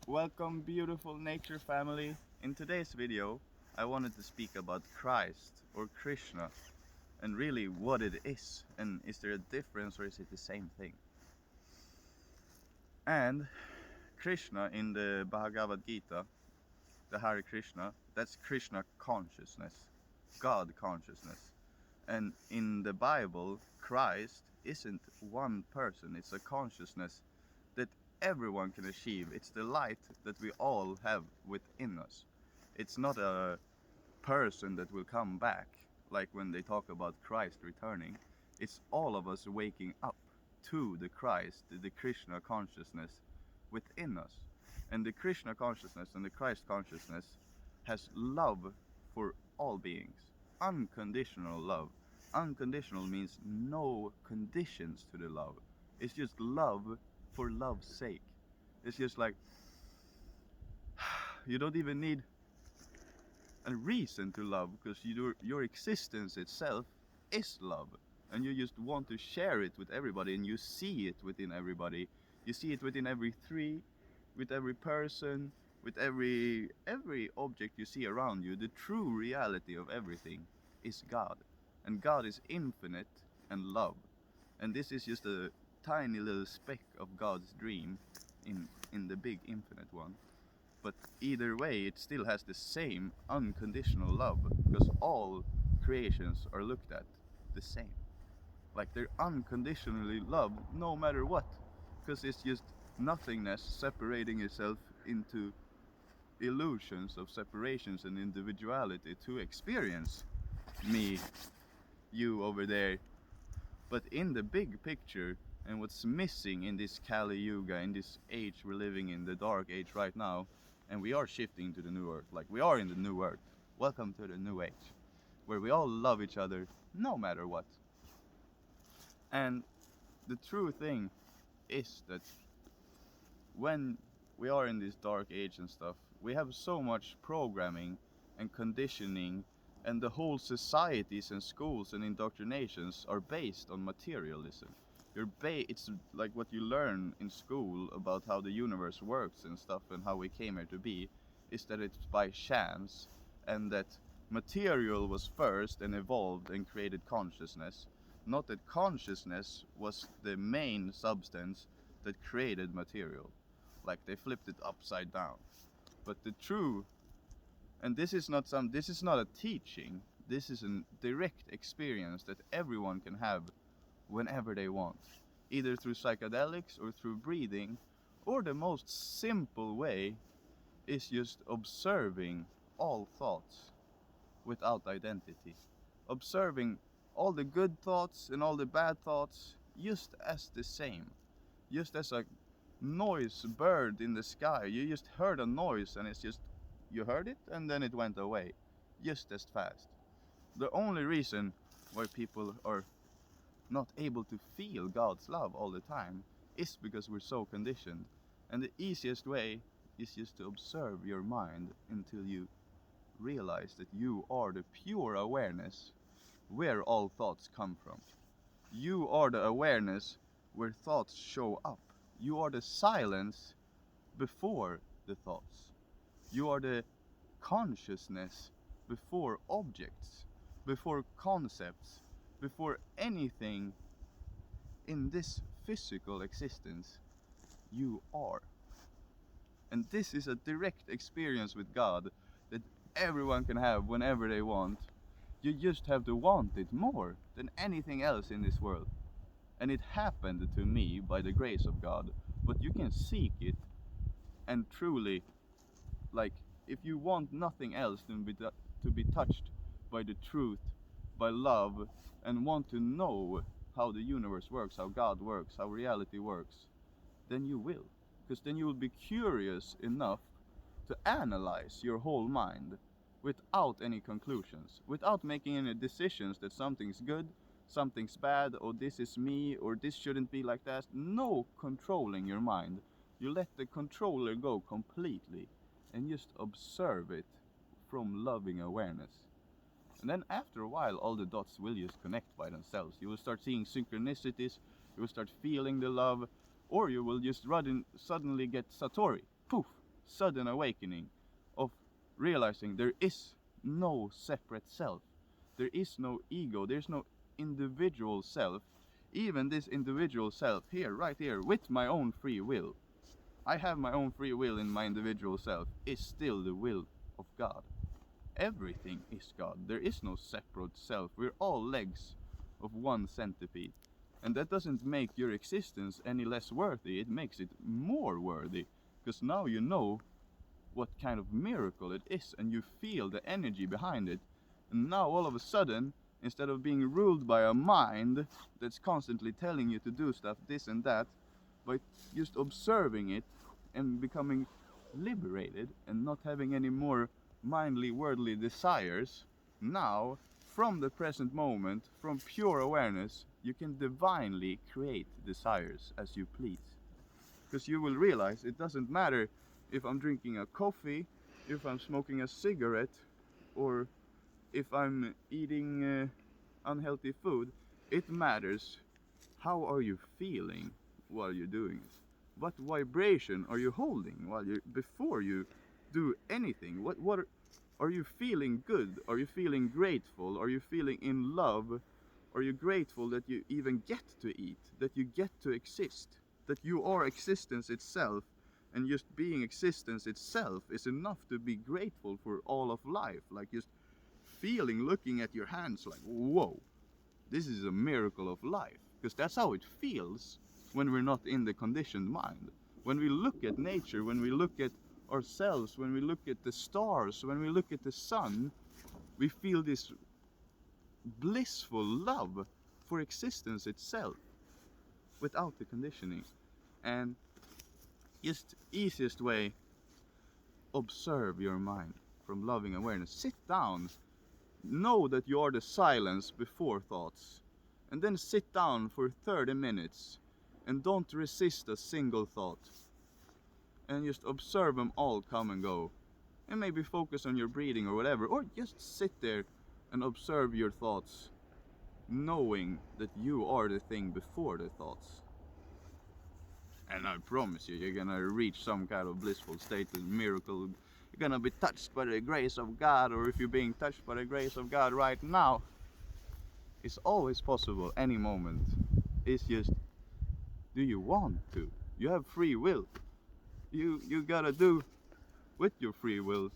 Welcome, beautiful nature family. In today's video, I wanted to speak about Christ or Krishna and really what it is, and is there a difference or is it the same thing? And Krishna in the Bhagavad Gita, the Hare Krishna, that's Krishna consciousness, God consciousness. And in the Bible, Christ isn't one person, it's a consciousness that everyone can achieve. It's the light that we all have within us. It's not a person that will come back, like when they talk about Christ returning. It's all of us waking up to the Christ, the Krishna consciousness within us. And the Krishna consciousness and the Christ consciousness has love for all beings. Unconditional love. Unconditional means no conditions to the love. It's just love for love's sake. It's just like you don't even need a reason to love, because your existence itself is love, and you just want to share it with everybody, and you see it within everybody. You see it within every tree, with every person, with every object you see around you. The true reality of everything is God, and God is infinite and love, and this is just a tiny little speck of God's dream in the big infinite one. But either way, it still has the same unconditional love, because all creations are looked at the same. Like they're unconditionally loved no matter what, because it's just nothingness separating itself into illusions of separations and individuality to experience me, you over there. But in the big picture, and what's missing in this Kali Yuga, in this age we're living in, the dark age right now, and we are shifting to the new earth, like we are in the new earth. Welcome to the new age, where we all love each other no matter what. And the true thing is that when we are in this dark age and stuff, we have so much programming and conditioning, and the whole societies and schools and indoctrinations are based on materialism. It's like what you learn in school about how the universe works and stuff, and how we came here to be, is that it's by chance, and that material was first and evolved and created consciousness, not that consciousness was the main substance that created material. Like they flipped it upside down. But the true, and this is not a teaching, this is a direct experience that everyone can have whenever they want, either through psychedelics or through breathing, or the most simple way is just observing all thoughts without identity, observing all the good thoughts and all the bad thoughts just as the same, just as a noise bird in the sky. You just heard a noise, and it's just, you heard it and then it went away just as fast. The only reason why people are not able to feel God's love all the time is because we're so conditioned. And the easiest way is just to observe your mind until you realize that you are the pure awareness where all thoughts come from. You are the awareness where thoughts show up. You are the silence before the thoughts. You are the consciousness before objects, before concepts, before anything in this physical existence. You are. And this is a direct experience with God that everyone can have whenever they want. You just have to want it more than anything else in this world. And it happened to me by the grace of God. But you can seek it, and truly, like, if you want nothing else than to be touched by the truth, by love, and want to know how the universe works, how God works, how reality works, then you will. Because then you will be curious enough to analyze your whole mind without any conclusions, without making any decisions that something's good, something's bad, or this is me, or this shouldn't be like that. No controlling your mind. You let the controller go completely and just observe it from loving awareness. And then after a while, all the dots will just connect by themselves. You will start seeing synchronicities, you will start feeling the love, or you will just suddenly get Satori. Poof! sudden awakening of realizing there is no separate self. There is no ego. There's no individual self. Even this individual self here, right here, with my own free will. I have my own free will in my individual self, is still the will of God. Everything is God. There is no separate self. We're all legs of one centipede. And that doesn't make your existence any less worthy. It makes it more worthy. Because now you know what kind of miracle it is, and you feel the energy behind it. And now all of a sudden, instead of being ruled by a mind that's constantly telling you to do stuff, this and that, by just observing it and becoming liberated and not having any more mindly, worldly desires, now, from the present moment, from pure awareness, you can divinely create desires as you please. Because you will realize it doesn't matter if I'm drinking a coffee, if I'm smoking a cigarette, or if I'm eating unhealthy food. It matters how are you feeling while you're doing it. What vibration are you holding before you do anything? What are you feeling good? Are you feeling grateful? Are you feeling in love? Are you grateful that you even get to eat? That you get to exist? That you are existence itself, and just being existence itself is enough to be grateful for all of life. Like just feeling, looking at your hands like, whoa, this is a miracle of life. Because that's how it feels when we're not in the conditioned mind. When we look at nature, when we look at ourselves, when we look at the stars, when we look at the sun, we feel this blissful love for existence itself without the conditioning. And just easiest way, observe your mind from loving awareness. Sit down, know that you are the silence before thoughts, and then sit down for 30 minutes and don't resist a single thought, and just observe them all come and go, and maybe focus on your breathing or whatever, or just sit there and observe your thoughts, knowing that you are the thing before the thoughts. And I promise you, you're gonna reach some kind of blissful state, a miracle. You're gonna be touched by the grace of God, or if you're being touched by the grace of God right now, it's always possible, any moment. It's just, do you want to? You have free will. You gotta do with your free will.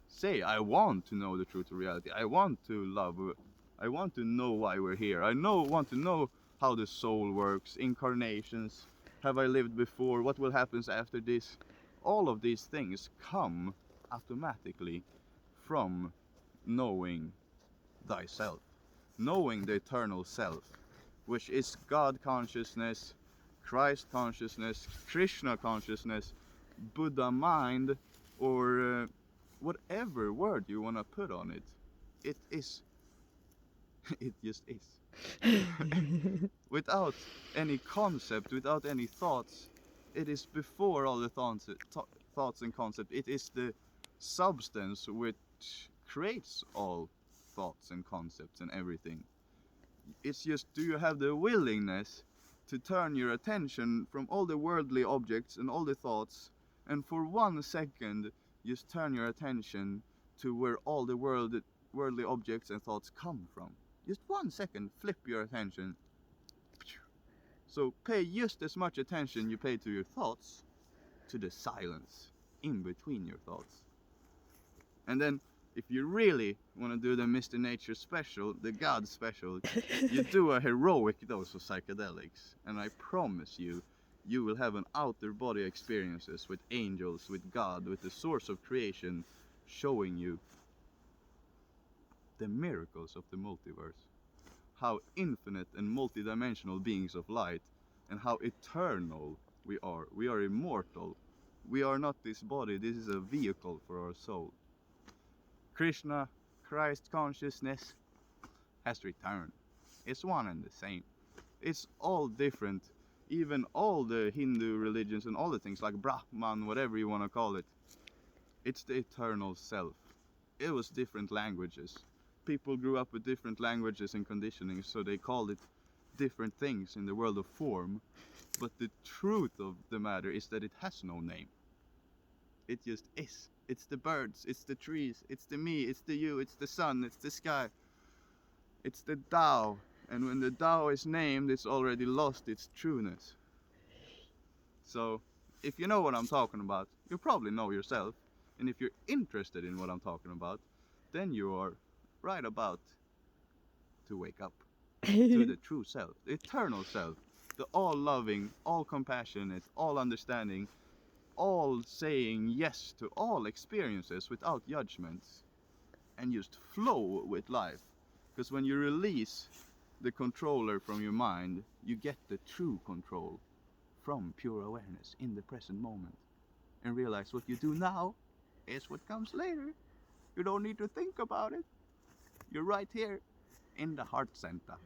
Say, I want to know the truth of reality. I want to love. I want to know why we're here. Want to know how the soul works, incarnations. Have I lived before? What will happen after this? All of these things come automatically from knowing thyself. Knowing the eternal self, which is God consciousness, Christ consciousness, Krishna consciousness, Buddha mind, or whatever word you want to put on it. It is. It just is. Without any concept, without any thoughts, it is before all the thoughts and concepts. It is the substance which creates all thoughts and concepts and everything. It's just, do you have the willingness to turn your attention from all the worldly objects and all the thoughts, and for 1 second just turn your attention to where all the worldly objects and thoughts come from. Just 1 second, flip your attention. So pay just as much attention you pay to your thoughts to the silence in between your thoughts. And then if you really want to do the Mr. Nature special, the God special, you do a heroic dose of psychedelics, and I promise you, you will have an outer body experiences with angels, with God, with the source of creation, showing you the miracles of the multiverse. How infinite and multidimensional beings of light, and how eternal we are. We are immortal. We are not this body, this is a vehicle for our soul. Krishna, Christ consciousness, has returned. It's one and the same. It's all different. Even all the Hindu religions and all the things like Brahman, whatever you want to call it, it's the eternal self. It was different languages. People grew up with different languages and conditioning, so they called it different things in the world of form. But the truth of the matter is that it has no name. It just is. It's the birds, it's the trees, it's the me, it's the you, it's the sun, it's the sky. It's the Tao. And when the Tao is named, it's already lost its trueness. So, if you know what I'm talking about, you probably know yourself. And if you're interested in what I'm talking about, then you are right about to wake up to the true self, the eternal self, the all loving, all compassionate, all understanding, all saying yes to all experiences without judgments, and just flow with life. Because when you release the controller from your mind, you get the true control from pure awareness in the present moment. And realize what you do now is what comes later. You don't need to think about it. You're right here in the heart center.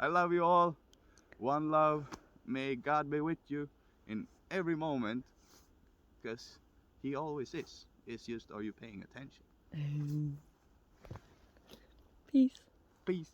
I love you all. One love. May God be with you in every moment, because He always is. It's just, are you paying attention? Peace. Peace.